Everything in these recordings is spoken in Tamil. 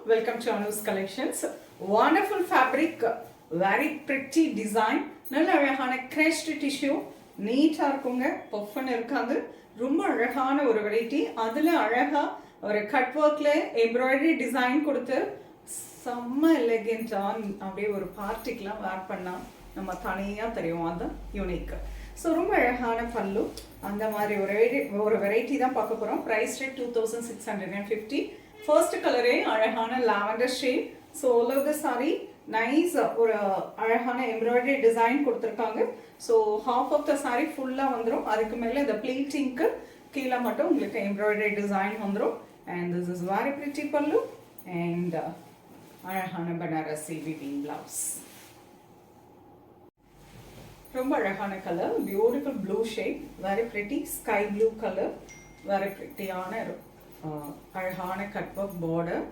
welcome to Anu's collections. Wonderful fabric, very pretty design. நல்ல அழகான crushed tissue, நீட்டா இருக்குங்க, பஃப்னு இருக்காது. ரொம்ப அழகான ஒரு வெரைட்டி. அதுல அழகா ஒரு கட் ஒர்க்ல எம்ப்ராய்டரி டிசைன் கொடுத்து செம்ம எலிகென்ட்டா அப்படியே ஒரு பார்ட்டிக்குலாம் வேர் பண்ணா நம்ம தனியா தெரியும். அது யூனிக். ஸோ ரொம்ப அழகான பல்லு. அந்த மாதிரி ஒரு வெரைட்டி தான் பார்க்க போகிறோம். Price rate 2650. ஃபர்ஸ்ட் கலரே அழகான lavender shade. So all of the sari nice ஒரு அழகான எம்ப்ராய்டரி டிசைன் கொடுத்துருக்காங்க. So half of the sari ஃபுல்லாக வந்துடும். அதுக்கு மேலே இந்த ப்ளீட்டிங்க்கு கீழே மட்டும் உங்களுக்கு எம்ப்ராய்டரி டிசைன் வந்துடும். And this is very pretty pallu and அழகான பனாரசி வீவிங் பிளவுஸ். ரொம்ப அழகான colour, beautiful blue shade, very pretty sky blue colour, very பிரிட்டியான அழகான cut work border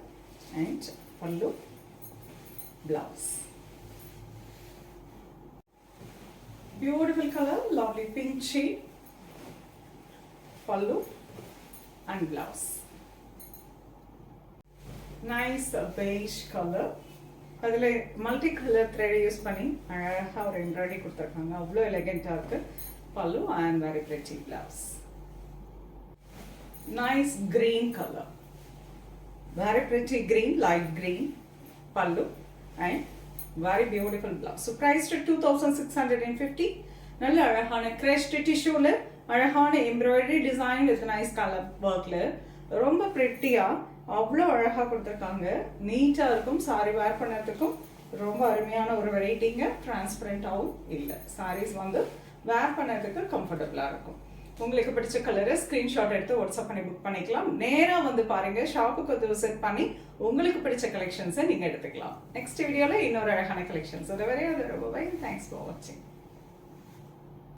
and pallu blouse. Beautiful colour, lovely pink shade, பல்லு and blouse. Nice beige colour, அதில் மல்டி கலர் த்ரெட் யூஸ் பண்ணி அழகாக ஒரு எம்ப்ராய்டரி கொடுத்துருக்காங்க. அவ்வளோ எலிகென்ட்டாக இருக்குது. Pallu and very pretty blouse. Nice green colour, very pretty green, light green, pallu and very beautiful blouse. So price 2650. நல்ல அழகான கிரஷ்ட் டிஷ்யூவில் அழகான embroidery design with nice colour ஒர்க்கில் ரொம்ப பிரிட்டியாக அவ்வளோ அழகாக கொடுத்துருக்காங்க. நீட்டாக இருக்கும். சாரி வேர் பண்ணுறதுக்கும் ரொம்ப அருமையான ஒரு வெரைட்டிங்க. டிரான்ஸ்பரண்டாகவும் இல்லை. சாரீஸ் வந்து வேர் பண்ணுறதுக்கு கம்ஃபர்டபுளாக இருக்கும். உங்களுக்கு பிடிச்ச கலரை ஸ்க்ரீன்ஷாட் எடுத்து வாட்ஸ்அப் பண்ணி புக் பண்ணிக்கலாம். நேராக வந்து பாருங்கள், ஷாப்புக்கு வந்து விசிட் பண்ணி உங்களுக்கு பிடிச்ச கலெக்ஷன்ஸை நீங்கள் எடுத்துக்கலாம். நெக்ஸ்ட் வீடியோவில் இன்னொரு அழகான கலெக்ஷன்ஸ். அது வரையும் அது ரொம்ப தேங்க்ஸ் ஃபார் வாட்சிங்.